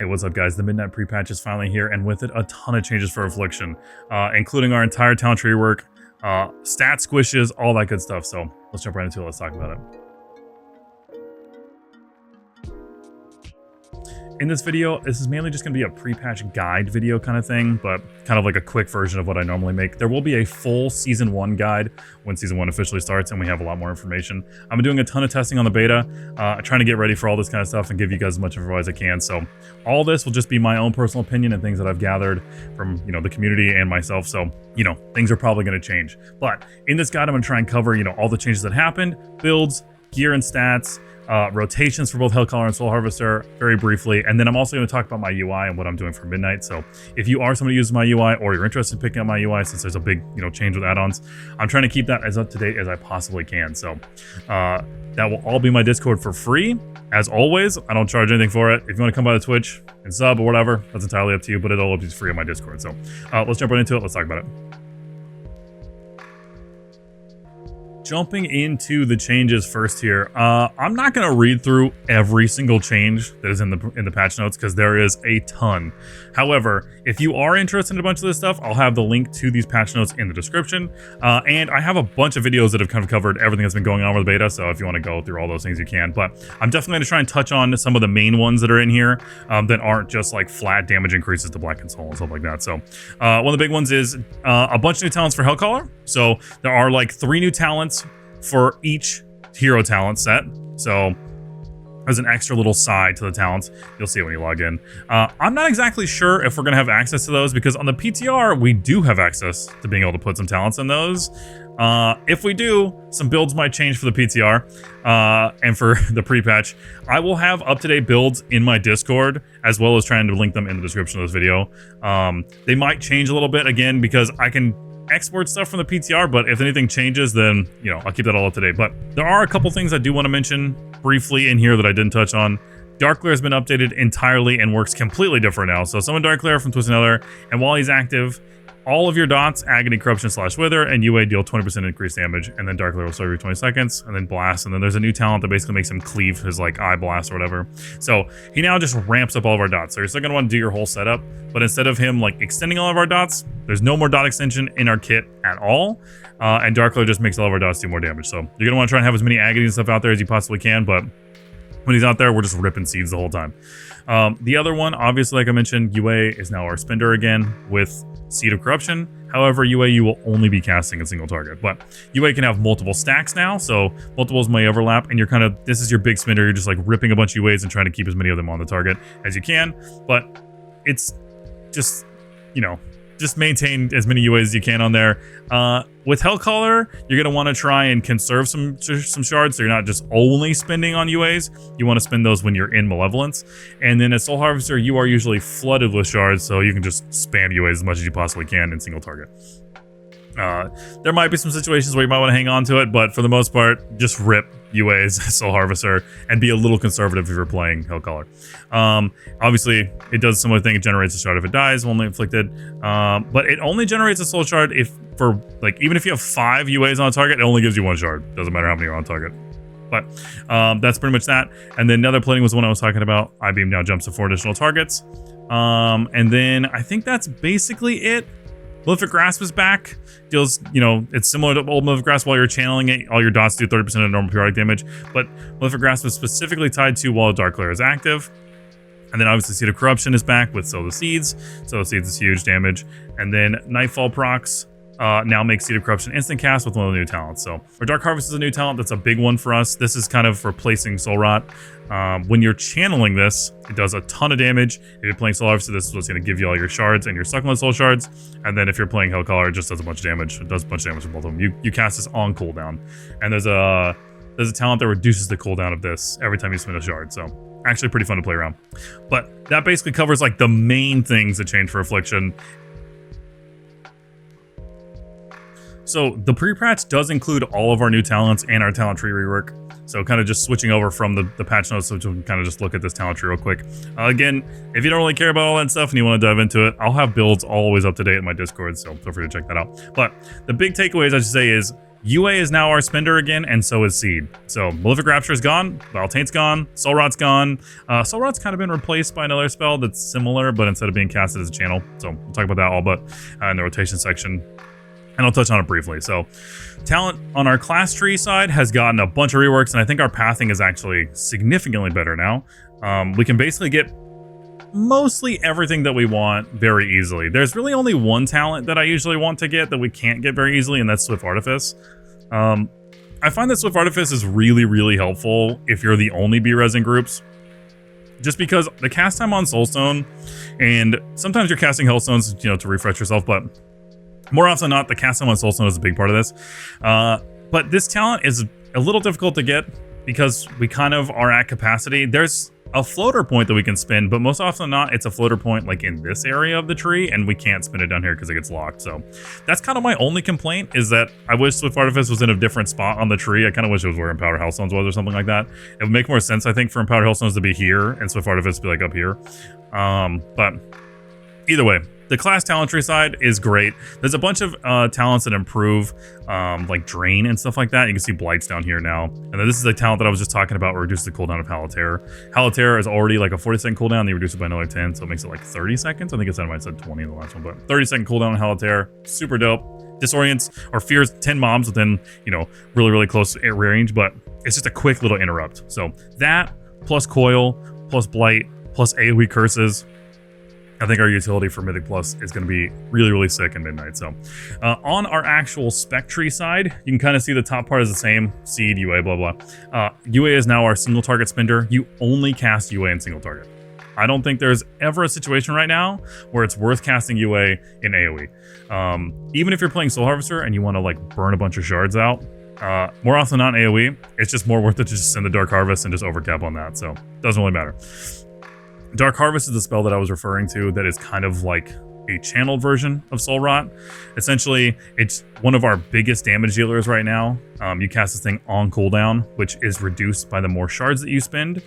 Hey, what's up guys? The Midnight pre-patch is finally here, and with it a ton of changes for Affliction, including our entire talent tree rework, stat squishes, all that good stuff. So let's jump right into it, let's talk about it. In this video, this is mainly just going to be a pre-patch guide video kind of thing, but kind of like a quick version of what I normally make. There will be a full Season 1 guide when Season 1 officially starts and we have a lot more information. I've been doing a ton of testing on the beta, trying to get ready for all this kind of stuff and give you guys as much info as I can. So all this will just be my own personal opinion and things that I've gathered from, the community and myself. So, things are probably going to change. But in this guide, I'm going to try and cover, all the changes that happened, builds, gear and stats, rotations for both Hellcaller and Soul Harvester very briefly, and then I'm also going to talk about my UI and what I'm doing for Midnight. So if you are somebody who uses my UI or you're interested in picking up my UI, since there's a big change with add-ons, I'm trying to keep that as up to date as I possibly can. So that will all be my Discord for free. As always, I don't charge anything for it. If you want to come by the Twitch and sub or whatever, that's entirely up to you, but it'll all be free on my Discord. So let's jump right into it. Let's talk about it. Jumping into the changes first here, I'm not going to read through every single change that is in the patch notes because there is a ton. However, if you are interested in a bunch of this stuff, I'll have the link to these patch notes in the description. And I have a bunch of videos that have kind of covered everything that's been going on with the beta, so if you want to go through all those things, you can. But I'm definitely going to try and touch on some of the main ones that are in here that aren't just like flat damage increases to Black and Soul and stuff like that. So one of the big ones is a bunch of new talents for Hellcaller. So there are like 3 new talents for each hero talent set. So there's an extra little side to the talents. You'll see it when you log in. I'm not exactly sure if we're going to have access to those because on the PTR, we do have access to being able to put some talents in those. If we do, some builds might change for the PTR and for the pre-patch. I will have up-to-date builds in my Discord as well as trying to link them in the description of this video. They might change a little bit again because I can export stuff from the PTR, but if anything changes, then I'll keep that all up to date. But there are a couple things I do want to mention briefly in here that I didn't touch on. Darkglare has been updated entirely and works completely different now. So summon Darkglare from Twisted Nether, and while he's active, all of your dots, Agony, Corruption, / Wither, and UA deal 20% increased damage, and then Darkglare will serve every 20 seconds, and then Blast, and then there's a new talent that basically makes him cleave his Eye Blast or whatever. So he now just ramps up all of our dots. So you're still going to want to do your whole setup, but instead of him extending all of our dots, there's no more dot extension in our kit at all, and Darkglare just makes all of our dots do more damage. So you're going to want to try and have as many Agony and stuff out there as you possibly can, but when he's out there, we're just ripping seeds the whole time. The other one, obviously, like I mentioned, UA is now our spender again with Seed of Corruption. However, UA, you will only be casting a single target, but UA can have multiple stacks now, so multiples may overlap, and this is your big spender. You're just ripping a bunch of UAs and trying to keep as many of them on the target as you can, but it's just, just maintain as many UAs as you can on there. With Hellcaller, you're going to want to try and conserve some shards, so you're not just only spending on UAs. You want to spend those when you're in Malevolence. And then as Soul Harvester, you are usually flooded with shards, so you can just spam UAs as much as you possibly can in single target. There might be some situations where you might want to hang on to it, but for the most part, just rip UAs, Soul Harvester, and be a little conservative if you're playing Hellcaller. Obviously, it does a similar thing. It generates a shard if it dies, only inflicted, but it only generates a soul shard even if you have 5 UAs on a target, it only gives you 1 shard. Doesn't matter how many are on target. But that's pretty much that. And then another plating was the one I was talking about. I-Beam now jumps to 4 additional targets. And then I think that's basically it. Malefic Grasp is back. Deals, it's similar to old Malefic Grasp. While you're channeling it, all your dots do 30% of normal periodic damage. But Malefic Grasp is specifically tied to while Darkglare is active. And then obviously Seed of Corruption is back with Sow the Seeds. Sow the Seeds is huge damage. And then Nightfall procs now makes Seed of Corruption instant cast with one of the new talents. So our Dark Harvest is a new talent. That's a big one for us. This is kind of replacing Soul Rot. When you're channeling this, it does a ton of damage. If you're playing Soul Harvester, this is what's going to give you all your shards and your Succulent Soul Shards. And then if you're playing Hellcaller, it just does a bunch of damage. It does a bunch of damage for both of them. You cast this on cooldown. And there's a talent that reduces the cooldown of this every time you spend a shard. So actually pretty fun to play around. But that basically covers the main things that change for Affliction. So the pre-patch does include all of our new talents and our talent tree rework. So kind of just switching over from the patch notes, so we can kind of just look at this talent tree real quick. Again, if you don't really care about all that stuff and you want to dive into it, I'll have builds always up to date in my Discord, so feel free to check that out. But the big takeaways I should say is UA is now our spender again, and so is Seed. So Malefic Rapture is gone, Valtaint's gone, Soul Rot's gone. Soul Rot's kind of been replaced by another spell that's similar, but instead of being casted as a channel. So we'll talk about that all but in the rotation section. And I'll touch on it briefly. So talent on our class tree side has gotten a bunch of reworks, and I think our pathing is actually significantly better now. We can basically get mostly everything that we want very easily. There's really only one talent that I usually want to get that we can't get very easily, and that's Swift Artifice. I find that Swift Artifice is really, really helpful if you're the only B-Res in groups. Just because the cast time on Soulstone, and sometimes you're casting Hellstones, you know, to refresh yourself, but more often than not, the cast time on Soulstone is a big part of this. But this talent is a little difficult to get because we kind of are at capacity. There's a floater point that we can spin, but most often than not, it's a floater point like in this area of the tree, and we can't spin it down here because it gets locked. So that's kind of my only complaint, is that I wish Swift Artifice was in a different spot on the tree. I kind of wish it was where Empowered Hellstones was or something like that. It would make more sense, I think, for Empowered Hellstones to be here and Swift Artifice to be like up here. But either way, the class talent tree side is great. There's a bunch of talents that improve like Drain and stuff like that. You can see Blights down here now. And then this is a talent that I was just talking about, reduce the cooldown of Halaterra. Halaterra is already like a 40-second cooldown. They reduce it by another 10, so it makes it like 30 seconds. I think I might have said 20 in the last one, but 30-second cooldown on Halaterra. Super dope. Disorients or fears 10 mobs within, you know, really, really close range, but it's just a quick little interrupt. So that plus Coil, plus Blight, plus AoE Curses, I think our utility for Mythic Plus is going to be really, really sick in Midnight. So on our actual spec tree side, you can kind of see the top part is the same. Seed, UA, blah, blah. UA is now our single target spender. You only cast UA in single target. I don't think there's ever a situation right now where it's worth casting UA in AoE. Even if you're playing Soul Harvester and you want to like burn a bunch of shards out, more often than not AoE, it's just more worth it to just send the Dark Harvest and just overcap on that. So it doesn't really matter. Dark Harvest is the spell that I was referring to that is kind of like a channeled version of Soul Rot. Essentially, it's one of our biggest damage dealers right now. You cast this thing on cooldown, which is reduced by the more shards that you spend.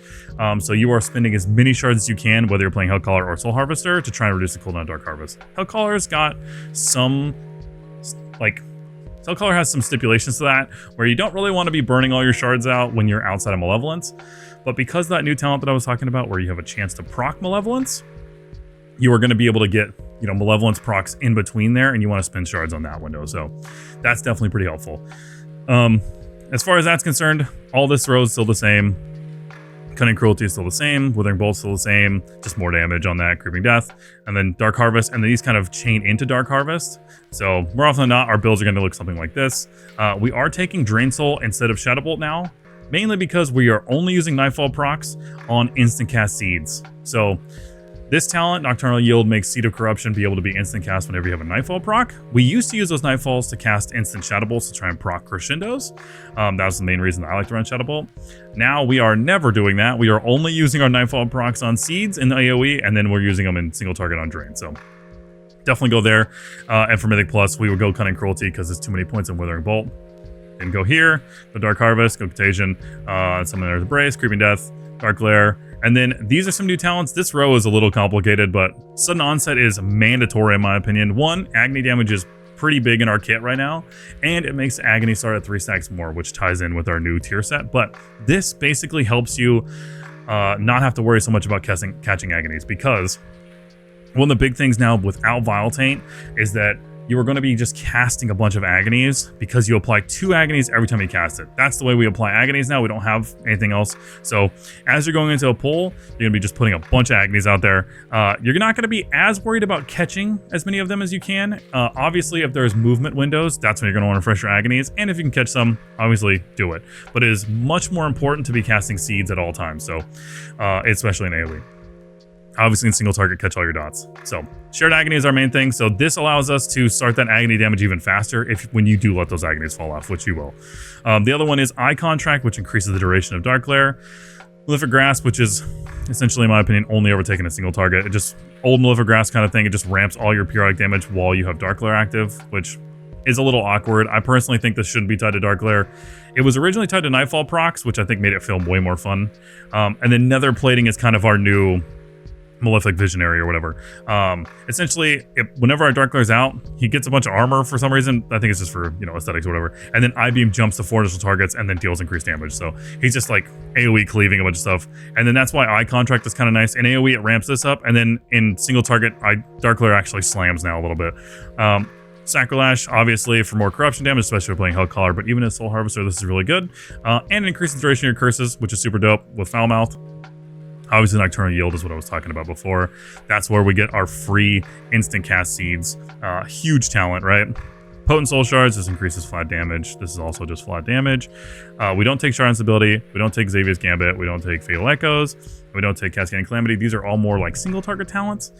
So you are spending as many shards as you can, whether you're playing Hellcaller or Soul Harvester, to try and reduce the cooldown of Dark Harvest. Hellcaller's got some, like, Hellcaller has some stipulations to that, where you don't really want to be burning all your shards out when you're outside of Malevolence. But because that new talent that I was talking about, where you have a chance to proc Malevolence, you are going to be able to get, you know, Malevolence procs in between there, and you want to spend shards on that window. So that's definitely pretty helpful. As far as that's concerned, all this row is still the same. Cunning Cruelty is still the same. Withering Bolt still the same. Just more damage on that. Creeping Death. And then Dark Harvest. And then these kind of chain into Dark Harvest. So more often than not, our builds are going to look something like this. We are taking Drain Soul instead of Shadow Bolt now, mainly because we are only using Nightfall procs on instant cast Seeds. So this talent, Nocturnal Yield, makes Seed of Corruption be able to be instant cast whenever you have a Nightfall proc. We used to use those Nightfalls to cast instant Shadow Bolts to try and proc Crescendos. That was the main reason I like to run Shadow Bolt. Now we are never doing that. We are only using our Nightfall procs on Seeds in the AoE, and then we're using them in single target on Drain. So definitely go there. And for Mythic Plus, we would go Cunning Cruelty because there's too many points in Withering Bolt. Then go here, go Dark Harvest, go Contagion, Summoner's Embrace, Creeping Death, Dark Glare. And then these are some new talents. This row is a little complicated, but Sudden Onset is mandatory in my opinion. One, Agony damage is pretty big in our kit right now, and it makes Agony start at 3 stacks more, which ties in with our new tier set. But this basically helps you not have to worry so much about catching Agonies, because one of the big things now without Vile Taint is that you are going to be just casting a bunch of Agonies because you apply 2 Agonies every time you cast it. That's the way we apply Agonies now. We don't have anything else. So as you're going into a pull, you're going to be just putting a bunch of Agonies out there. You're not going to be as worried about catching as many of them as you can. Obviously, if there's movement windows, that's when you're going to want to refresh your Agonies. And if you can catch some, obviously do it. But it is much more important to be casting Seeds at all times. So especially in AoE. Obviously in single target, catch all your dots. So shared agony is our main thing. So this allows us to start that agony damage even faster when you do let those agonies fall off, which you will. The other one is Eye Contract, which increases the duration of Dark Glare. Malefic Grasp, which is essentially, in my opinion, only overtaking a single target. It just, old Malefic Grasp kind of thing, it just ramps all your periodic damage while you have Dark Glare active, which is a little awkward. I personally think this shouldn't be tied to Dark Glare. It was originally tied to Nightfall procs, which I think made it feel way more fun. And then Nether Plating is kind of our new Malefic Visionary or whatever. Essentially, whenever our Darklayer's out, he gets a bunch of armor for some reason. I think it's just for, you know, aesthetics or whatever. And then I-Beam jumps to 4 initial targets and then deals increased damage. So he's just like AoE cleaving a bunch of stuff. And then that's why Eye Contract is kind of nice. In AoE, it ramps this up. And then in single target, Darklayer actually slams now a little bit. Sacrilege, obviously, for more corruption damage, especially if we're playing Hellcaller. But even as Soul Harvester, this is really good. And increases the duration of your curses, which is super dope with Foulmouth. Obviously, Nocturnal Yield is what I was talking about before. That's where we get our free instant cast seeds. Huge talent, right? Potent Soul Shards, this increases flat damage. This is also just flat damage. We don't take Shard Instability. We don't take Xavier's Gambit. We don't take Fatal Echoes. We don't take Cascading Calamity. These are all more like single target talents.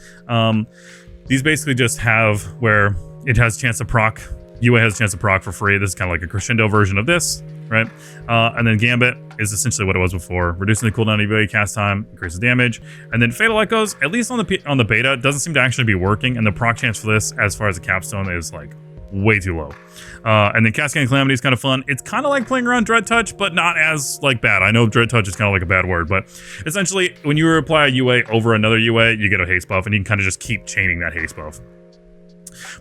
These basically just have where it has a chance to proc. UA has a chance to proc for free. This is kind of like a crescendo version of this, right? And then Gambit is essentially what it was before, reducing the cooldown of UA cast time, increases damage. And then Fatal Echoes, at least on the beta, doesn't seem to actually be working. And the proc chance for this, as far as the capstone, is like way too low. And then Cascading Calamity is kind of fun. It's kind of like playing around Dread Touch, but not as like bad. I know Dread Touch is kind of like a bad word, but essentially when you apply a UA over another UA, you get a haste buff, and you can kind of just keep chaining that haste buff.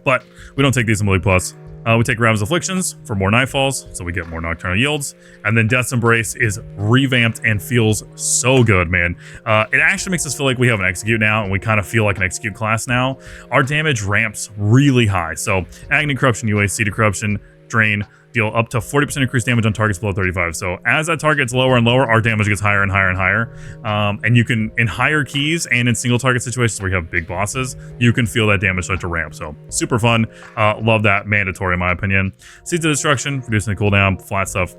But we don't take these in Malik Plus. We take Rav's Afflictions for more Nightfalls, so we get more Nocturnal Yields. And then Death's Embrace is revamped and feels so good, man. It actually makes us feel like we have an Execute now, and we kind of feel like an Execute class now. Our damage ramps really high. So Agony Corruption, UA, Seed Corruption, Drain, deal up to 40% increased damage on targets below 35. So as that target gets lower and lower, our damage gets higher and higher and higher. And you can, in higher keys and in single target situations where you have big bosses, you can feel that damage start to ramp. So super fun. Love that. Mandatory in my opinion. Seeds of Destruction, reducing the cooldown, flat stuff.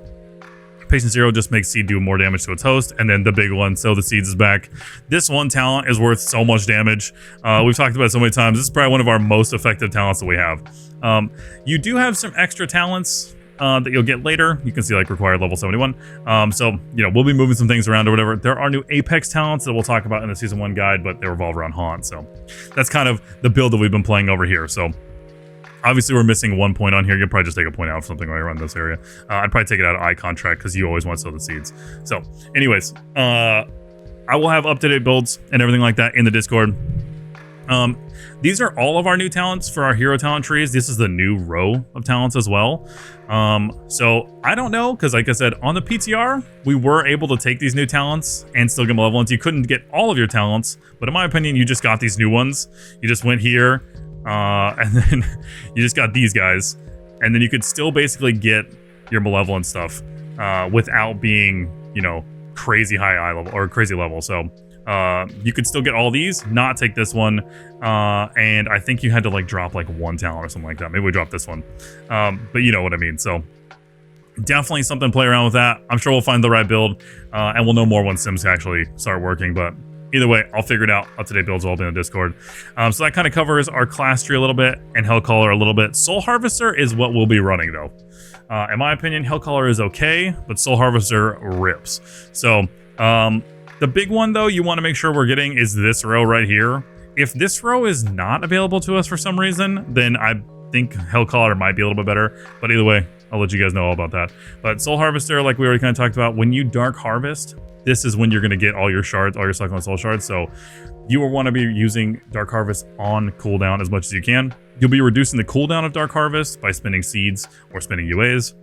Patient Zero just makes Seed do more damage to its host. And then the big one, So the Seeds is back. This one talent is worth so much damage. We've talked about it so many times. This is probably one of our most effective talents that we have. You do have some extra talents that you'll get later. You can see like required level 71. So, you know, we'll be moving some things around or whatever. There are new Apex talents that we'll talk about in the Season 1 guide, but they revolve around Haunt. So that's kind of the build that we've been playing over here. So obviously we're missing 1 point on here. You'll probably just take a point out of something right around this area. I'd probably take it out of Eye Contract because you always want to sow the seeds. So anyways, I will have up-to-date builds and everything like that in the Discord. These are all of our new talents for our hero talent trees. This is the new row of talents as well. So I don't know, because like I said, on the PTR, we were able to take these new talents and still get malevolence. You couldn't get all of your talents, but in my opinion, you just got these new ones. You just went here, and then you just got these guys, and then you could still basically get your malevolent stuff without being, you know, crazy high eye level or crazy level. So you could still get all these, not take this one, and I think you had to like drop like one talent or something like that. Maybe we dropped this one, but you know what I mean. So definitely something to play around with that. I'm sure we'll find the right build, and we'll know more when Sims actually start working, but either way, I'll figure it out. Up-to-date builds will all be in the Discord. So that kind of covers our class tree a little bit and Hellcaller a little bit. Soul Harvester is what we'll be running though. In my opinion, Hellcaller is okay, but Soul Harvester rips. So the big one, though, you want to make sure we're getting is this row right here. If this row is not available to us for some reason, then I think Hellcaller might be a little bit better. But either way, I'll let you guys know all about that. But Soul Harvester, like we already kind of talked about, when you Dark Harvest, this is when you're going to get all your shards, all your Succulent Soul Shards. So you will want to be using Dark Harvest on cooldown as much as you can. You'll be reducing the cooldown of Dark Harvest by spending seeds or spending UAs.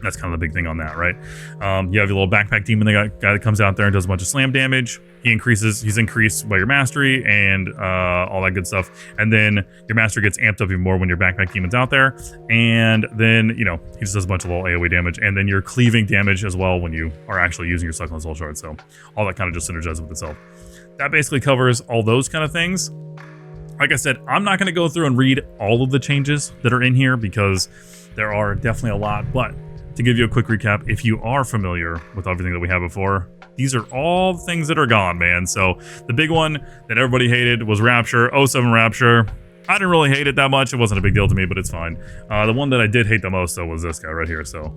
That's kind of the big thing on that, right? You have your little backpack demon guy that comes out there and does a bunch of slam damage. He's increased by your mastery and all that good stuff. And then your mastery gets amped up even more when your backpack demon's out there. And then, you know, he just does a bunch of little AoE damage. And then you're cleaving damage as well when you are actually using your Succulent Soul Shard. So all that kind of just synergizes with itself. That basically covers all those kind of things. Like I said, I'm not going to go through and read all of the changes that are in here because there are definitely a lot, but to give you a quick recap, if you are familiar with everything that we had before, these are all things that are gone, man. So the big one that everybody hated was Rapture, 07 Rapture. I didn't really hate it that much. It wasn't a big deal to me, but it's fine. The one that I did hate the most, though, was this guy right here. So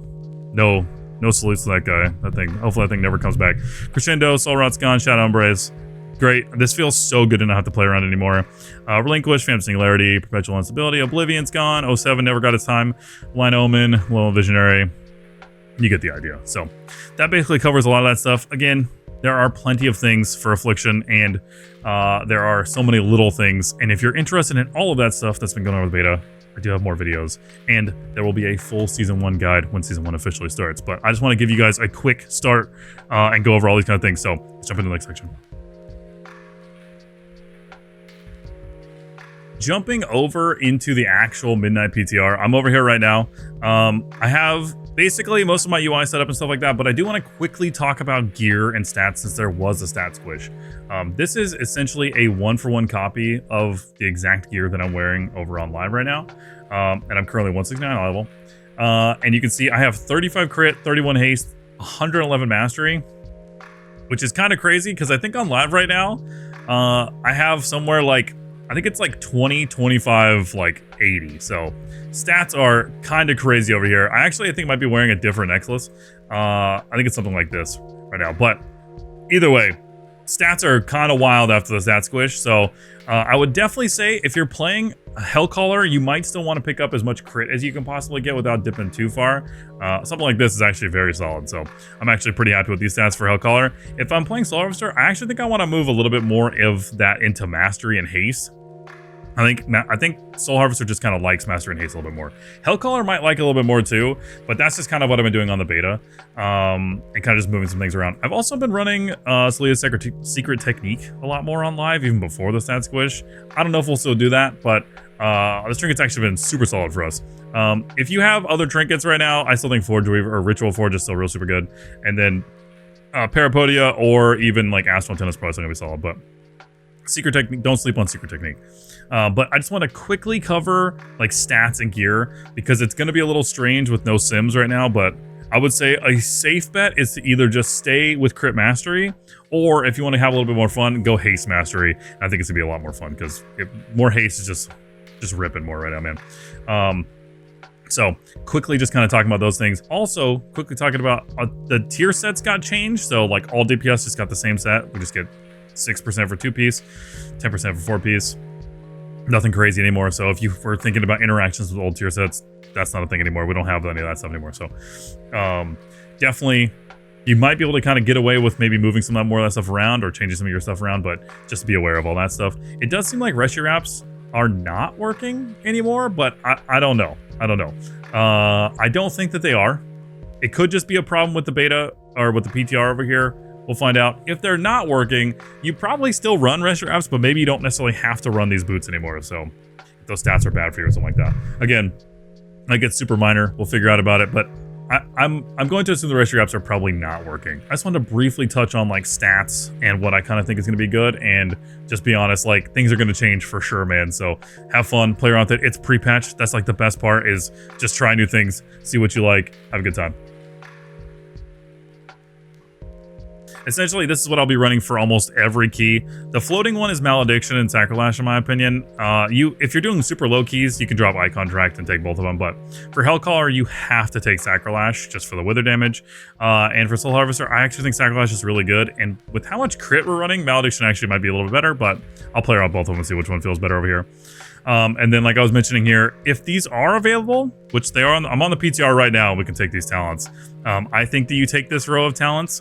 no salutes to that guy. That thing, hopefully that thing never comes back. Crescendo, Soul Rot's gone, Shadow Embrace. Great. This feels so good to not have to play around anymore. Relinquish, Phantom Singularity, Perpetual Instability, Oblivion's gone. 07 never got its time. Blind Omen, Lone Visionary. You get the idea. So that basically covers a lot of that stuff. Again, there are plenty of things for Affliction, and there are so many little things. And if you're interested in all of that stuff that's been going on with beta, I do have more videos, and there will be a full Season 1 guide when Season 1 officially starts. But I just want to give you guys a quick start and go over all these kind of things. So let's jump into the next section. Jumping over into the actual Midnight PTR, I'm over here right now. I have basically most of my UI set up and stuff like that, but I do want to quickly talk about gear and stats since there was a stat squish. This is essentially a 1-for-1 copy of the exact gear that I'm wearing over on live right now. And I'm currently 169 level. And you can see I have 35 crit, 31 haste, 111 mastery, which is kind of crazy because I think on live right now, I have somewhere like, I think it's like 20, 25, like 80. So stats are kind of crazy over here. I think I might be wearing a different necklace. I think it's something like this right now. But either way, stats are kind of wild after the stat squish. So I would definitely say if you're playing Hellcaller, you might still want to pick up as much crit as you can possibly get without dipping too far. Something like this is actually very solid. So I'm actually pretty happy with these stats for Hellcaller. If I'm playing Soul Harvester, I actually think I want to move a little bit more of that into Mastery and Haste. I think Soul Harvester just kind of likes Mastery and Haste a little bit more. Hellcaller might like it a little bit more too, but that's just kind of what I've been doing on the beta, and kind of just moving some things around. I've also been running Selena's Secret Technique a lot more on live, even before the stat squish. I don't know if we'll still do that, but this trinket's actually been super solid for us. If you have other trinkets right now, I still think Forge Weaver or Ritual Forge is still real super good, and then Parapodia or even like Astral Antenna is probably still gonna be solid, but Secret Technique, don't sleep on Secret Technique. But I just want to quickly cover like stats and gear because it's going to be a little strange with no sims right now, but I would say a safe bet is to either just stay with Crit Mastery, or if you want to have a little bit more fun, go Haste Mastery. I think it's going to be a lot more fun because more haste is just ripping more right now, man. So quickly just kind of talking about those things. Also quickly talking about the tier sets got changed. So like all DPS just got the same set. We just get 6% for 2-piece, 10% for 4-piece. Nothing crazy anymore. So if you were thinking about interactions with old tier sets, that's not a thing anymore. We don't have any of that stuff anymore. So definitely you might be able to kind of get away with maybe moving some more of that stuff around or changing some of your stuff around, but just be aware of all that stuff. It does seem like Rescue Wraps are not working anymore, but I don't know. I don't think that they are. It could just be a problem with the beta or with the PTR over here. We'll find out. If they're not working, you probably still run Rescue Wraps, but maybe you don't necessarily have to run these boots anymore. So if those stats are bad for you or something like that. Again, I get super minor. We'll figure out about it, but I'm going to assume the Rescue Wraps are probably not working. I just wanted to briefly touch on like stats and what I kind of think is going to be good, and just be honest, like things are going to change for sure, man. So have fun, play around with it. It's pre-patch. That's like the best part, is just try new things, see what you like, have a good time. Essentially, this is what I'll be running for almost every key. The floating one is Malediction and Sacrilege, in my opinion. If you're doing super low keys, you can drop Eye Contract and take both of them, but for Hellcaller, you have to take Sacrilege just for the wither damage. And for Soul Harvester, I actually think Sacrilege is really good, and with how much crit we're running, Malediction actually might be a little bit better, but I'll play around both of them and see which one feels better over here. And then, like I was mentioning here, if these are available, which they are, I'm on the PTR right now, we can take these talents. I think that you take this row of talents.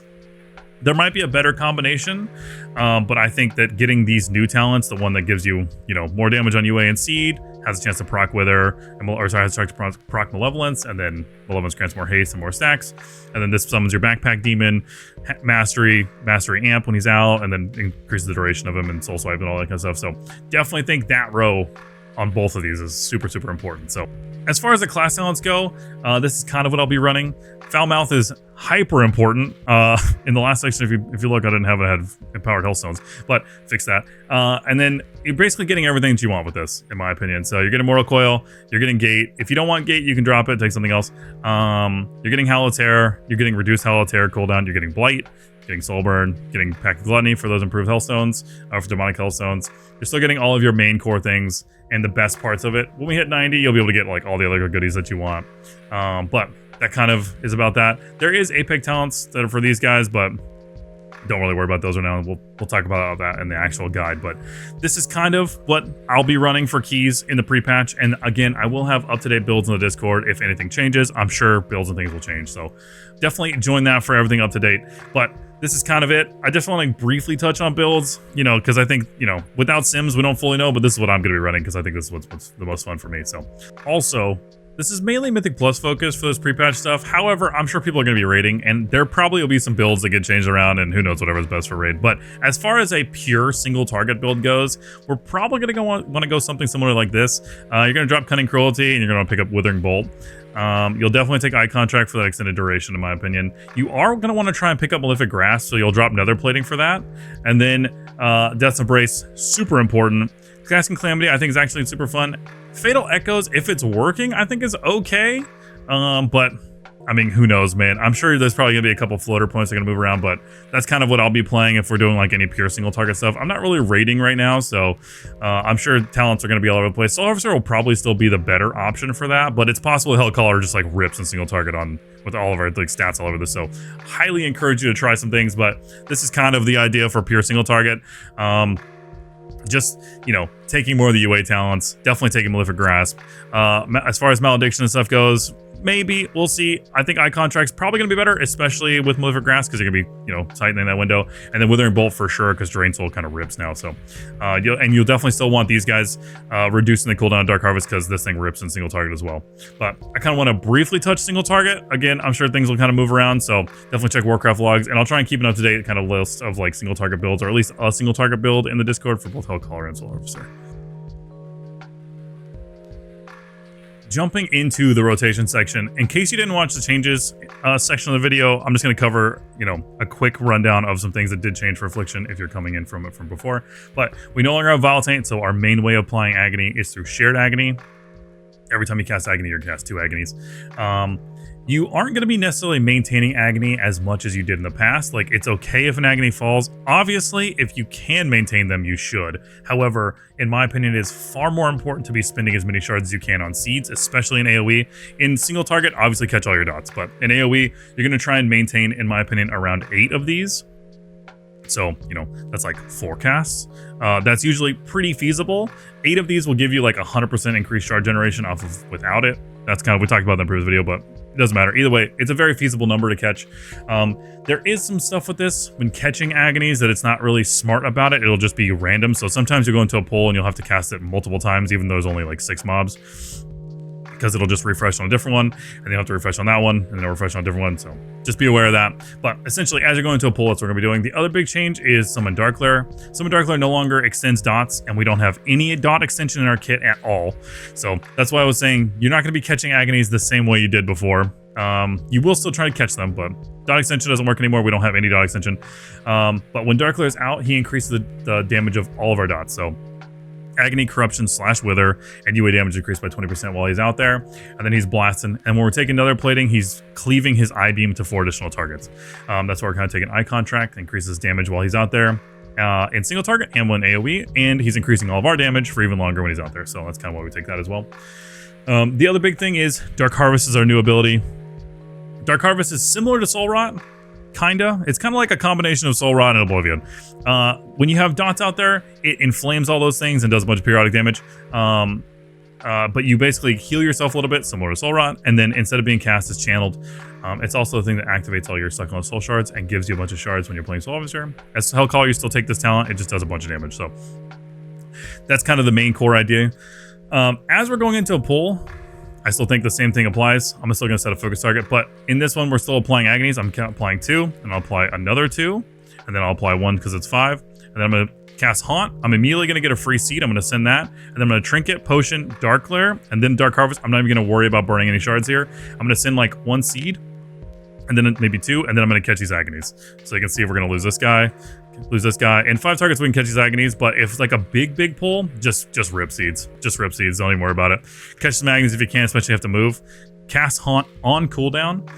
There might be a better combination, but I think that getting these new talents, the one that gives you, more damage on UA and Seed, has a chance to proc Wither, has a chance to proc Malevolence, and then Malevolence grants more haste and more stacks. And then this summons your Backpack Demon, Mastery Amp when he's out, and then increases the duration of him and Soul Swipe and all that kind of stuff. So definitely think that row on both of these is super, super important. So as far as the class talents go, this is kind of what I'll be running. Foul Mouth is hyper important. In the last section, if you look, I didn't have empowered Hellstones, but fix that. And then you're basically getting everything that you want with this, in my opinion. So you're getting Mortal Coil, you're getting Gate. If you don't want Gate, you can drop it, take something else. You're getting Howl of Terror, you're getting Reduced Howl of Terror cooldown, you're getting Blight, getting Soulburn, getting Pact of Gluttony for those improved Hellstones, for Demonic Hellstones. You're still getting all of your main core things and the best parts of it. When we hit 90, you'll be able to get like all the other goodies that you want. But that kind of is about that. There is APEC talents that are for these guys, but don't really worry about those right now. We'll talk about that in the actual guide, but this is kind of what I'll be running for keys in the pre-patch. And again, I will have up-to-date builds in the Discord. If anything changes, I'm sure builds and things will change. So definitely join that for everything up to date. But this is kind of it. I just want to briefly touch on builds, you know, because I think, you know, without Sims, we don't fully know, but this is what I'm going to be running because I think this is what's the most fun for me. So also, this is mainly Mythic Plus focused for this pre-patch stuff. However, I'm sure people are going to be raiding, and there probably will be some builds that get changed around, and who knows whatever's best for raid. But as far as a pure single target build goes, we're probably going to want to go something similar like this. You're going to drop Cunning Cruelty, and you're going to pick up Withering Bolt. You'll definitely take Eye Contract for that extended duration, in my opinion. You are going to want to try and pick up Malefic Grasp, so you'll drop Nether Plating for that. And then Death's Embrace, super important. Casting Calamity, I think, is actually super fun. Fatal Echoes, if it's working, I think is okay. But, I mean, who knows, man. I'm sure there's probably going to be a couple floater points that are going to move around, but that's kind of what I'll be playing if we're doing, like, any pure single target stuff. I'm not really raiding right now, so I'm sure talents are going to be all over the place. Soul Harvester will probably still be the better option for that, but it's possible Hellcaller just, like, rips in single target on with all of our, like, stats all over this. So, highly encourage you to try some things, but this is kind of the idea for pure single target. Just, you know, taking more of the UA talents, definitely taking Malefic Grasp. As far as Malediction and stuff goes, maybe, we'll see. I think Eye Contract's probably going to be better, especially with Malefic Grasp, because you're going to be, you know, tightening that window. And then Withering Bolt for sure, because Drain Soul kind of rips now. So, you'll definitely still want these guys reducing the cooldown of Dark Harvest, because this thing rips in single target as well. But I kind of want to briefly touch single target. Again, I'm sure things will kind of move around, so definitely check Warcraft logs, and I'll try and keep an up-to-date kind of list of, like, single target builds, or at least a single target build in the Discord for both Hellcaller and Soul Harvester. Jumping into the rotation section, in case you didn't watch the changes section of the video, I'm just going to cover, you know, a quick rundown of some things that did change for Affliction if you're coming in from before. But we no longer have Vile Taint, so our main way of applying Agony is through Shared Agony. Every time you cast Agony, you're going to cast 2 Agonies. You aren't going to be necessarily maintaining Agony as much as you did in the past. Like, it's okay if an Agony falls. Obviously, if you can maintain them, you should. However, in my opinion, it is far more important to be spending as many shards as you can on seeds, especially in AoE. In single target, obviously catch all your dots, but in AoE, you're going to try and maintain, in my opinion, around 8 of these. So, you know, that's like 4 casts. That's usually pretty feasible. 8 of these will give you like 100% increased shard generation off of without it. That's kind of, we talked about that in the previous video, but it doesn't matter. Either way, it's a very feasible number to catch. There is some stuff with this when catching Agonies that it's not really smart about it. It'll just be random. So sometimes you go into a pool and you'll have to cast it multiple times, even though there's only like 6 mobs. Because it'll just refresh on a different one, and then you'll have to refresh on that one, and then it'll refresh on a different one, so just be aware of that. But essentially, as you're going to a pool, that's what we're going to be doing. The other big change is Summon Dark Lair. Summon Dark Lair no longer extends dots, and we don't have any dot extension in our kit at all. So that's why I was saying you're not going to be catching Agonies the same way you did before. You will still try to catch them, but dot extension doesn't work anymore. We don't have any dot extension. But when Dark Lair is out, he increases the damage of all of our dots. So Agony, Corruption, / Wither, and UA damage increased by 20% while he's out there. And then he's blasting. And when we're taking Nether Plating, he's cleaving his Eye Beam to 4 additional targets. That's why we're kind of taking Eye Contract, increases damage while he's out there in single target and when AoE. And he's increasing all of our damage for even longer when he's out there. So that's kind of why we take that as well. The other big thing is Dark Harvest is our new ability. Dark Harvest is similar to Soul Rot. Kinda. It's kind of like a combination of Soul Rot and Oblivion. When you have dots out there, it inflames all those things and does a bunch of periodic damage. But you basically heal yourself a little bit, similar to Soul Rot, and then instead of being cast, it's channeled. It's also the thing that activates all your Succulent Soul Shards and gives you a bunch of shards when you're playing Soul Harvester. As Hellcaller, you still take this talent, it just does a bunch of damage. So that's kind of the main core idea. As we're going into a pool, I still think the same thing applies. I'm still going to set a focus target, but in this one, we're still applying Agonies. I'm applying 2, and I'll apply another 2, and then I'll apply 1 because it's 5, and then I'm going to cast Haunt. I'm immediately going to get a free seed. I'm going to send that, and then I'm going to Trinket, Potion, Dark Lair, and then Dark Harvest. I'm not even going to worry about burning any shards here. I'm going to send like 1 seed, and then maybe 2, and then I'm going to catch these Agonies. So you can see if we're going to lose this guy. And 5 targets we can catch these Agonies, but if it's like a big pull, just rip seeds. Just rip seeds, don't even worry about it. Catch some Agonies if you can, especially if you have to move. Cast Haunt on cooldown.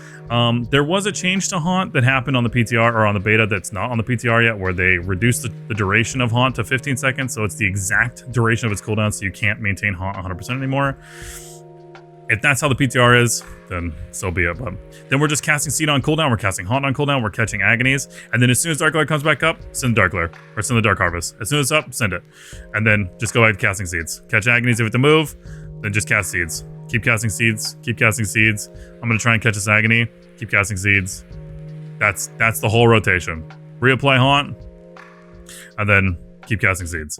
There was a change to Haunt that happened on the PTR or on the beta that's not on the PTR yet, where they reduced the duration of Haunt to 15 seconds, so it's the exact duration of its cooldown, so you can't maintain Haunt 100% anymore. If that's how the PTR is, then so be it. But then we're just casting Seed on cooldown, we're casting Haunt on cooldown, we're catching Agonies, and then as soon as Dark Lair comes back up, send Dark Lair, or send the Dark Harvest. As soon as it's up, send it. And then just go back to casting Seeds. Catch Agonies if you have to move, then just cast Seeds. Keep casting Seeds, keep casting Seeds. I'm going to try and catch this Agony, keep casting Seeds. That's the whole rotation. Reapply Haunt, and then keep casting Seeds.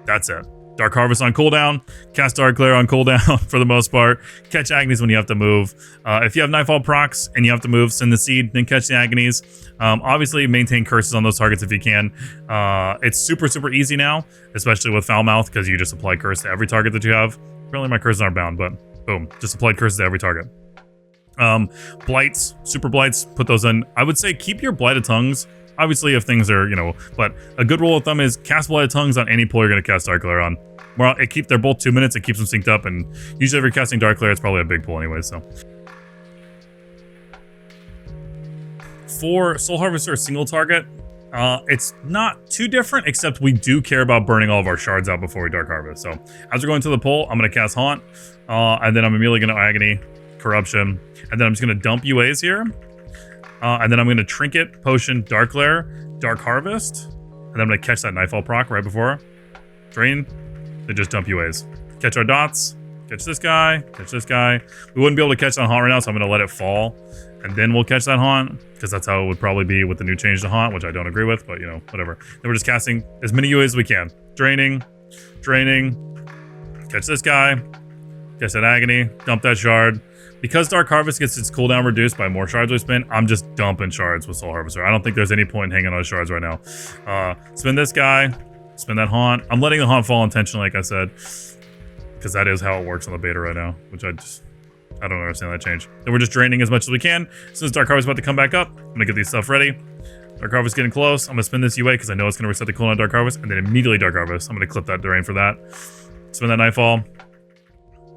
That's it. Dark Harvest on cooldown, cast Dark Lair on cooldown for the most part, catch Agonies when you have to move. If you have Nightfall procs and you have to move, send the Seed, then catch the Agonies. Obviously, maintain curses on those targets if you can. It's super easy now, especially with Foul Mouth, because you just apply curse to every target that you have. Apparently my curses aren't bound, but boom, just applied curses to every target. Blights, super blights, put those in. I would say keep your Blighted Tongues. Obviously, if things are, but a good rule of thumb is cast Blighted Tongues on any pull you're going to cast Dark Lair on. Well, they're both 2 minutes, it keeps them synced up, and usually if you're casting Dark Lair, it's probably a big pull anyway, so. For Soul Harvester single target, it's not too different, except we do care about burning all of our shards out before we Dark Harvest. So, as we're going to the pull, I'm going to cast Haunt, and then I'm immediately going to Agony, Corruption, and then I'm just going to dump UAs here. And then I'm going to Trinket, Potion, Dark Lair, Dark Harvest. And then I'm going to catch that Nightfall proc right before. Drain. Then just dump UAs. Catch our dots. Catch this guy. Catch this guy. We wouldn't be able to catch that Haunt right now, so I'm going to let it fall. And then we'll catch that Haunt, because that's how it would probably be with the new change to Haunt, which I don't agree with, but, whatever. Then we're just casting as many UAs as we can. Draining. Draining. Catch this guy. Catch that Agony. Dump that Shard. Because Dark Harvest gets its cooldown reduced by more shards we spend, I'm just dumping shards with Soul Harvester. I don't think there's any point in hanging on shards right now. Spin this guy, spin that Haunt. I'm letting the Haunt fall intentionally, like I said, because that is how it works on the beta right now, which I don't understand that change. Then we're just draining as much as we can. As soon as Dark Harvest is about to come back up, I'm gonna get these stuff ready. Dark Harvest getting close. I'm gonna spin this UA because I know it's gonna reset the cooldown of Dark Harvest, and then immediately Dark Harvest. I'm gonna clip that drain for that. Spin that Nightfall.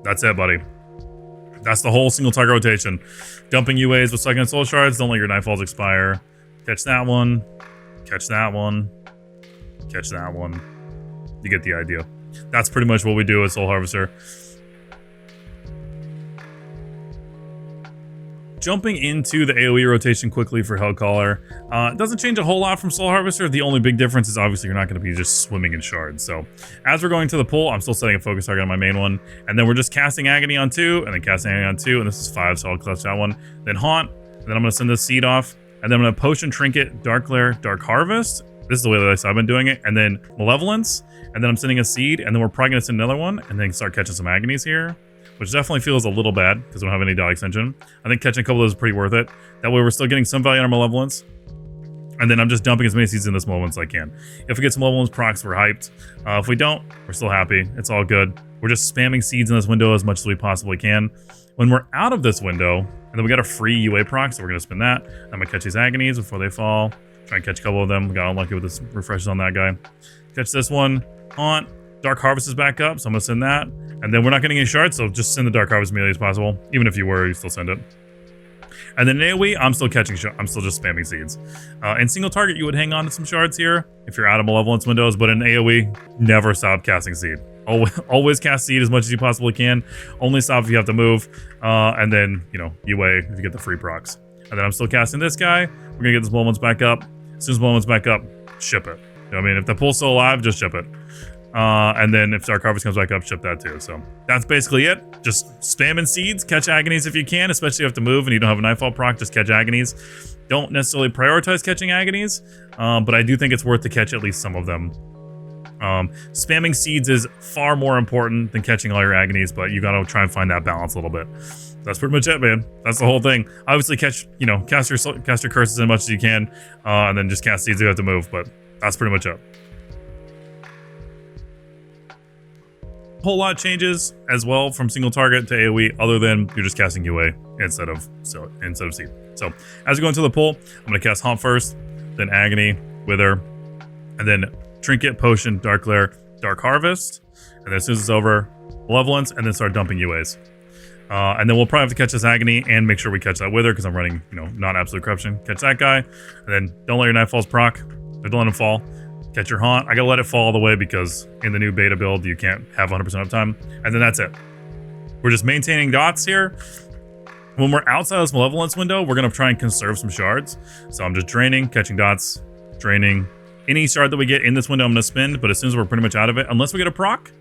That's it, buddy. That's the whole single target rotation. Dumping UAs with second soul shards. Don't let your Nightfalls expire. Catch that one. Catch that one. Catch that one. You get the idea. That's pretty much what we do with Soul Harvester. Jumping into the AoE rotation quickly for Hellcaller. It doesn't change a whole lot from Soul Harvester. The only big difference is obviously you're not going to be just swimming in shards. So as we're going to the pull, I'm still setting a focus target on my main one. And then we're just casting Agony on 2, and then casting Agony on 2, and this is 5, so I'll clutch that one. Then Haunt, and then I'm going to send this Seed off. And then I'm going to Potion, Trinket, Dark Lair, Dark Harvest. This is the way that I've been doing it. And then Malevolence, and then I'm sending a Seed, and then we're probably going to send another one, and then start catching some Agonies here. Which definitely feels a little bad because we don't have any dot extension. I think catching a couple of those is pretty worth it. That way we're still getting some value on our Malevolence. And then I'm just dumping as many seeds in this Malevolence as I can. If we get some Malevolence procs, we're hyped. If we don't, we're still happy. It's all good. We're just spamming seeds in this window as much as we possibly can. When we're out of this window, and then we got a free UA proc, so we're going to spin that. I'm going to catch these Agonies before they fall. Try and catch a couple of them. We got unlucky with this refreshes on that guy. Catch this one. Haunt. Dark Harvest is back up, so I'm going to send that. And then we're not getting any shards, so just send the Dark Harvest immediately as possible. Even if you were, you still send it. And then in AoE, I'm still catching I'm still just spamming seeds. In single target, you would hang on to some shards here if you're out of Malevolence windows, but in AoE, never stop casting seed. Always cast seed as much as you possibly can. Only stop if you have to move. And then, UA if you get the free procs. And then I'm still casting this guy. We're going to get this Malevolence back up. As soon as Malevolence back up, ship it. If the pull's still alive, just ship it. And then if Dark Harvest comes back up, ship that too. So that's basically it. Just spamming seeds, catch Agonies if you can, especially if you have to move and you don't have a Nightfall proc, just catch Agonies. Don't necessarily prioritize catching Agonies, but I do think it's worth to catch at least some of them. Spamming seeds is far more important than catching all your Agonies, but you gotta try and find that balance a little bit. That's pretty much it, man. That's the whole thing. Obviously cast your curses as much as you can, and then just cast seeds if you have to move, but that's pretty much it. Whole lot changes as well from single target to AoE, other than you're just casting UA instead of seed. So as we go into the pull, I'm gonna cast Haunt first, then Agony, Wither, and then Trinket, Potion, Dark Lair, Dark Harvest, and then as soon as it's over, Malevolence, and then start dumping UAs. And then we'll probably have to catch this Agony and make sure we catch that Wither because I'm running, not Absolute Corruption. Catch that guy, and then don't let your Nightfalls proc, or don't let him fall. Catch your Haunt. I gotta let it fall all the way because in the new beta build, you can't have 100% uptime. And then that's it. We're just maintaining dots here. When we're outside of this Malevolence window, we're going to try and conserve some shards. So I'm just draining, catching dots, draining. Any shard that we get in this window, I'm going to spend, but as soon as we're pretty much out of it, unless we get a proc,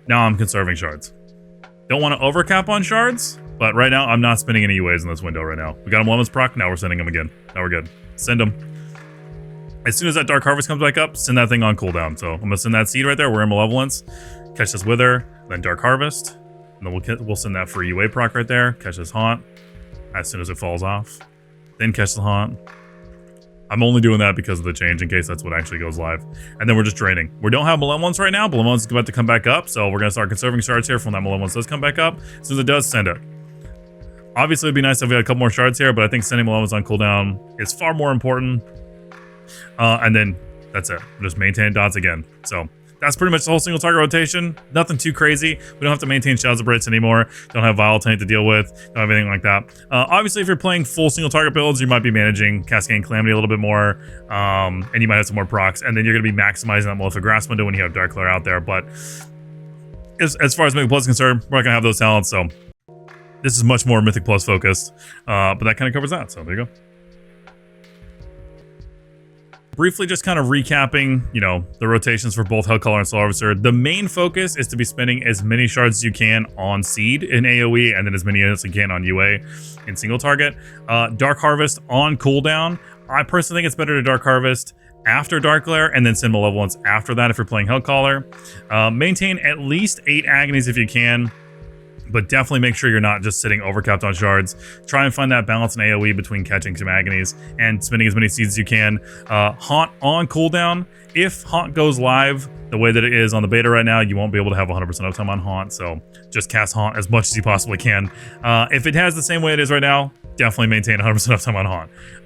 now I'm conserving shards. Don't want to overcap on shards, but right now I'm not spending any UAs in this window right now. We got a Malevolence proc, now we're sending them again. Now we're good. Send them. As soon as that Dark Harvest comes back up, send that thing on cooldown. So I'm going to send that seed right there. We're in Malevolence. Catch this Wither, then Dark Harvest. And then we'll send that for UA proc right there. Catch this Haunt as soon as it falls off. Then catch the Haunt. I'm only doing that because of the change in case that's what actually goes live. And then we're just draining. We don't have Malevolence right now. Malevolence is about to come back up. So we're going to start conserving shards here from when that Malevolence does come back up. As soon as it does, send it. Obviously, it'd be nice if we had a couple more shards here, but I think sending Malevolence on cooldown is far more important. And then that's it. We're just maintaining dots again. So that's pretty much the whole single target rotation. Nothing too crazy. We don't have to maintain Shadows of Brits anymore. Don't have Vile Taint to deal with. Don't have anything like that. Obviously, if you're playing full single target builds, you might be managing Cascading Calamity a little bit more. And you might have some more procs. And then you're going to be maximizing that Malefic Grasp window when you have Dark Glare out there. But as far as Mythic Plus is concerned, we're not going to have those talents. So this is much more Mythic Plus focused. But that kind of covers that. So there you go. Briefly, just kind of recapping, you know, the rotations for both Hellcaller and Soul Harvester. The main focus is to be spending as many shards as you can on Seed in AoE, and then as many as you can on UA in single target. Dark Harvest on cooldown. I personally think it's better to Dark Harvest after Dark Glare, and then send Malevolence after that if you're playing Hellcaller. Maintain at least 8 Agonies if you can, but definitely make sure you're not just sitting overcapped on shards. Try and find that balance in AoE between catching some Agonies and spending as many seeds as you can. Haunt on cooldown. If Haunt goes live the way that it is on the beta right now, you won't be able to have 100% uptime on Haunt, so just cast Haunt as much as you possibly can. If it has the same way it is right now, definitely maintain 100% uptime on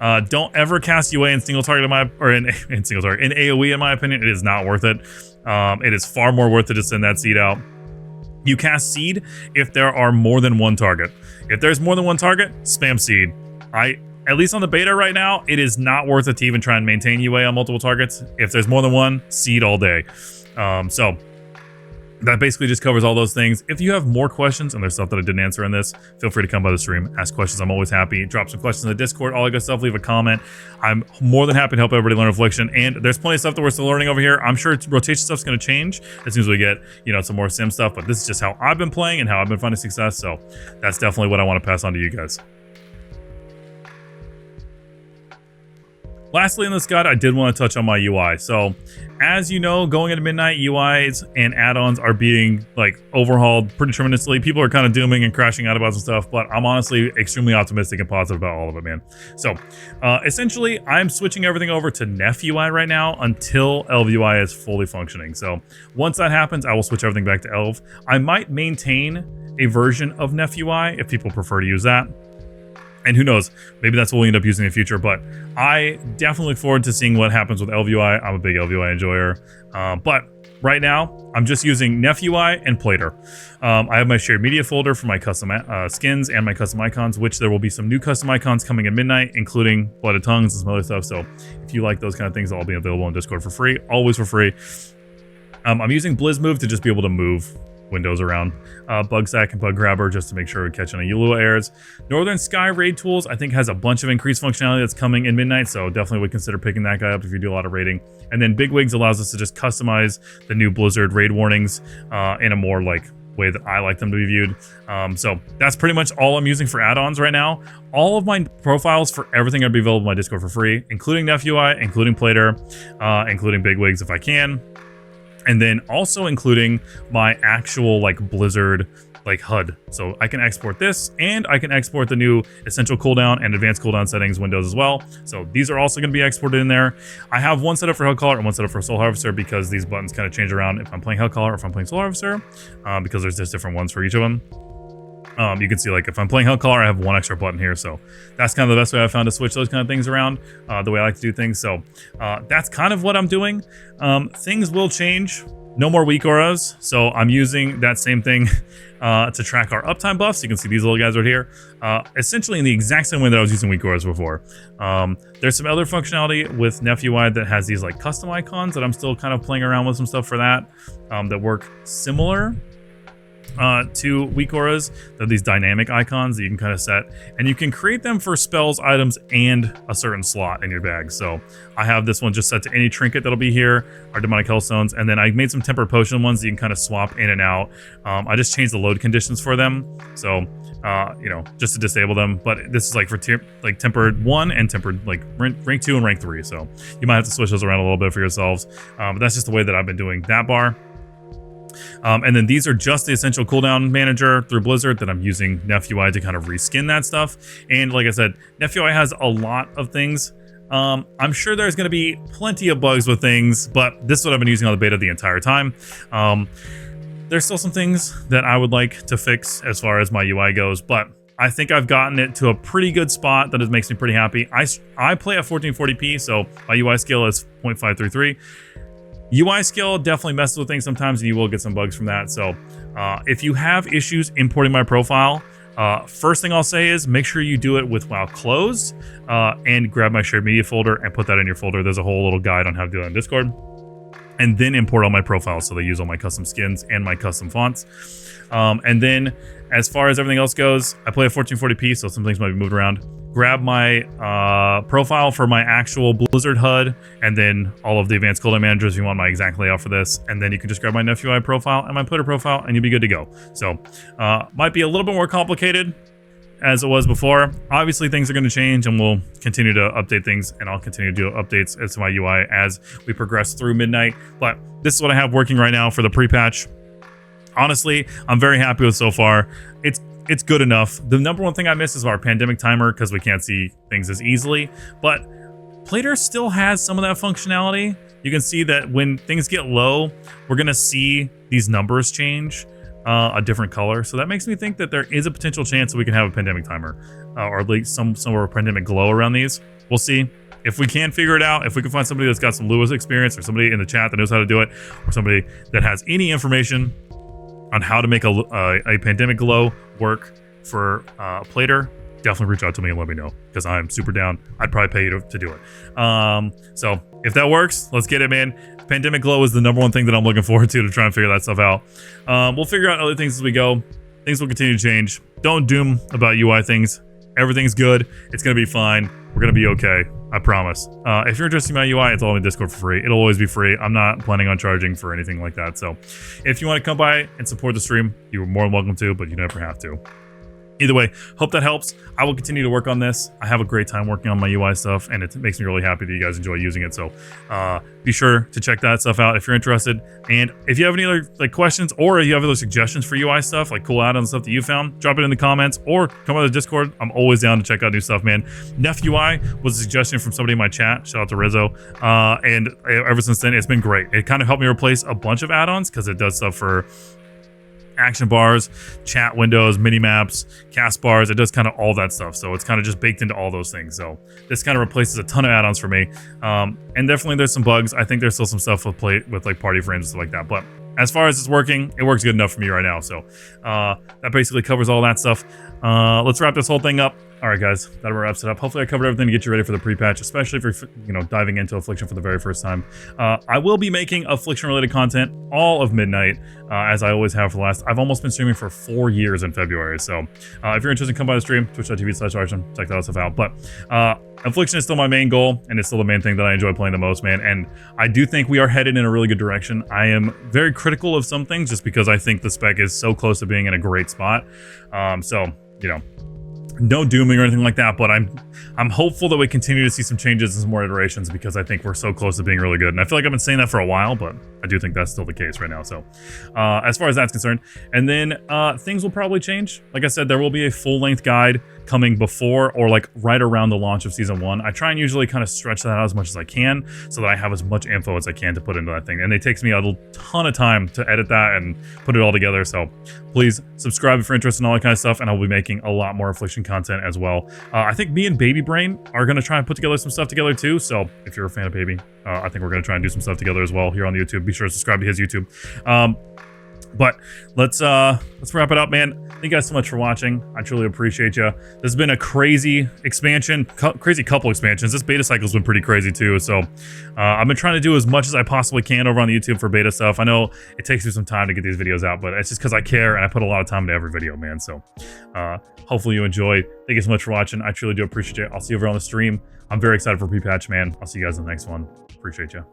Haunt. Don't ever cast UA in single target in single target. In AoE, in my opinion, it is not worth it. It is far more worth it to send that seed out. You cast Seed if there are more than one target. If there's more than one target, spam Seed. At least on the beta right now, it is not worth it to even try and maintain UA on multiple targets. If there's more than one, Seed all day. So that basically just covers all those things. If you have more questions and there's stuff that I didn't answer in this, feel free to come by the stream, ask questions. I'm always happy. Drop some questions in the Discord, all that good stuff. Leave a comment. I'm more than happy to help everybody learn Affliction. And there's plenty of stuff that we're still learning over here. I'm sure rotation stuff's going to change as soon as we get, you know, some more sim stuff. But this is just how I've been playing and how I've been finding success. So that's definitely what I want to pass on to you guys. Lastly in this guide, I did want to touch on my UI. So as you know, going into midnight, UIs and add-ons are being like overhauled pretty tremendously. People are kind of dooming and crashing out about some stuff, but I'm honestly extremely optimistic and positive about all of it, man. So essentially, I'm switching everything over to Nef UI right now until Elf UI is fully functioning. So once that happens, I will switch everything back to Elf. I might maintain a version of Nef UI if people prefer to use that. And who knows, maybe that's what we'll end up using in the future, but I definitely look forward to seeing what happens with LVUI. I'm a big LVUI enjoyer, but right now, I'm just using Nef UI and Plater. I have my shared media folder for my custom skins and my custom icons, which there will be some new custom icons coming in midnight, including Blooded Tongues and some other stuff. So if you like those kind of things, they'll all be available on Discord for free, always for free. I'm using Blizz Move to just be able to move windows around. Bug Sack and Bug Grabber just to make sure we catch any Ulua airs. Northern Sky Raid Tools I think has a bunch of increased functionality that's coming in midnight, so definitely would consider picking that guy up if you do a lot of raiding. And then Big Wigs allows us to just customize the new Blizzard raid warnings in a more like way that I like them to be viewed. So that's pretty much all I'm using for add-ons right now. All of my profiles for everything are be available on my Discord for free, including Nef UI, including Plater, including Big Wigs if I can. And then also including my actual like Blizzard like HUD. So I can export this and I can export the new essential cooldown and advanced cooldown settings windows as well. So these are also going to be exported in there. I have one set up for Hellcaller and one set up for Soul Harvester because these buttons kind of change around if I'm playing Hellcaller or if I'm playing Soul Harvester, because there's just different ones for each of them. You can see like if I'm playing Hellcaller, I have one extra button here. So that's kind of the best way I've found to switch those kind of things around, the way I like to do things. So that's kind of what I'm doing. Things will change. No more weak auras. So I'm using that same thing to track our uptime buffs. You can see these little guys right here. Essentially in the exact same way that I was using weak auras before. There's some other functionality with Nef UI that has these like custom icons that I'm still kind of playing around with some stuff for that, that work similar. two weak auras. They're these dynamic icons that you can kind of set, and you can create them for spells, items, and a certain slot in your bag. So I have this one just set to any trinket that'll be here, our demonic hellstones, and then I made some tempered potion ones that you can kind of swap in and out. I just changed the load conditions for them, so you know, just to disable them. But this is like for tempered 1 and tempered like rank 2 and rank 3. So you might have to switch those around a little bit for yourselves. But that's just the way that I've been doing that bar. And then these are just the essential cooldown manager through Blizzard that I'm using Nef UI to kind of reskin that stuff. And like I said, Nef UI has a lot of things. I'm sure there's going to be plenty of bugs with things, but this is what I've been using on the beta the entire time. There's still some things that I would like to fix as far as my UI goes, but I think I've gotten it to a pretty good spot that it makes me pretty happy. I play at 1440p, so my UI scale is 0.533. UI scale definitely messes with things sometimes, and you will get some bugs from that. So if you have issues importing my profile, first thing I'll say is make sure you do it with while closed, and grab my shared media folder and put that in your folder. There's a whole little guide on how to do it on Discord. And then import all my profiles, so they use all my custom skins and my custom fonts. And then as far as everything else goes, I play at 1440p, so some things might be moved around. Grab my profile for my actual Blizzard HUD, and then all of the advanced cooldown managers if you want my exact layout for this. And then you can just grab my Nef UI profile and my Twitter profile, and you'll be good to go. So might be a little bit more complicated as it was before. Obviously things are going to change, and we'll continue to update things, and I'll continue to do updates as to my UI as we progress through midnight. But this is what I have working right now for the pre-patch. Honestly, I'm very happy with so far. It's good enough. The number one thing I miss is our pandemic timer, because we can't see things as easily, but Plater still has some of that functionality. You can see that when things get low, we're going to see these numbers change a different color. So that makes me think that there is a potential chance that we can have a pandemic timer, or at least some sort of pandemic glow around these. We'll see. If we can figure it out, if we can find somebody that's got some Lewis experience, or somebody in the chat that knows how to do it, or somebody that has any information on how to make a pandemic glow work for Plater, definitely reach out to me and let me know, because I'm super down. I'd probably pay you to do it. So if that works, let's get it, man. Pandemic glow is the number one thing that I'm looking forward to try and figure that stuff out. We'll figure out other things as we go. Things will continue to change. Don't doom about UI things. Everything's good. It's going to be fine. We're going to be okay. I promise. If you're interested in my UI, it's all in Discord for free. It'll always be free. I'm not planning on charging for anything like that. So if you want to come by and support the stream, you're more than welcome to, but you never have to. Either way, hope that helps. I will continue to work on this. I have a great time working on my UI stuff, and it makes me really happy that you guys enjoy using it. So be sure to check that stuff out if you're interested. And if you have any other questions, or if you have other suggestions for UI stuff, like cool add-on stuff that you found, drop it in the comments or come on the Discord. I'm always down to check out new stuff, man. Nef UI was a suggestion from somebody in my chat. Shout out to Rizzo. And ever since then, it's been great. It kind of helped me replace a bunch of add-ons, because it does stuff for action bars, chat windows, mini maps, cast bars. It does kind of all that stuff. So it's kind of just baked into all those things. So this kind of replaces a ton of add-ons for me. And definitely there's some bugs. I think there's still some stuff with like party frames and stuff like that. But as far as it's working, it works good enough for me right now. So that basically covers all that stuff. Let's wrap this whole thing up. All right, guys, that wraps it up. Hopefully I covered everything to get you ready for the pre-patch, especially if you're diving into Affliction for the very first time. I will be making Affliction-related content all of midnight, as I always have for the last. I've almost been streaming for 4 years in February. So if you're interested, come by the stream, twitch.tv/Archon, check that stuff out. But Affliction is still my main goal, and it's still the main thing that I enjoy playing the most, man. And I do think we are headed in a really good direction. I am very critical of some things just because I think the spec is so close to being in a great spot. So, no dooming or anything like that, but I'm hopeful that we continue to see some changes and some more iterations, because I think we're so close to being really good. And I feel like I've been saying that for a while, but I do think that's still the case right now. So as far as that's concerned, and then things will probably change. Like I said, there will be a full-length guide coming before or like right around the launch of season 1. I try and usually kind of stretch that out as much as I can, so that I have as much info as I can to put into that thing. And it takes me a ton of time to edit that and put it all together. So please subscribe if you're interested in all that kind of stuff, and I'll be making a lot more Affliction content as well. I think me and Baby Brain are going to try and put together some stuff together too. So if you're a fan of Baby, I think we're going to try and do some stuff together as well here on the YouTube. Be sure to subscribe to his YouTube. But let's wrap it up, man. Thank you guys so much for watching. I truly appreciate you. This has been a crazy expansion, crazy couple expansions. This beta cycle's been pretty crazy too. So I've been trying to do as much as I possibly can over on the YouTube for beta stuff. I know it takes me some time to get these videos out, but it's just because I care and I put a lot of time into every video, man. So hopefully you enjoyed. Thank you so much for watching. I truly do appreciate it. I'll see you over on the stream. I'm very excited for pre-patch, man. I'll see you guys in the next one. Appreciate you.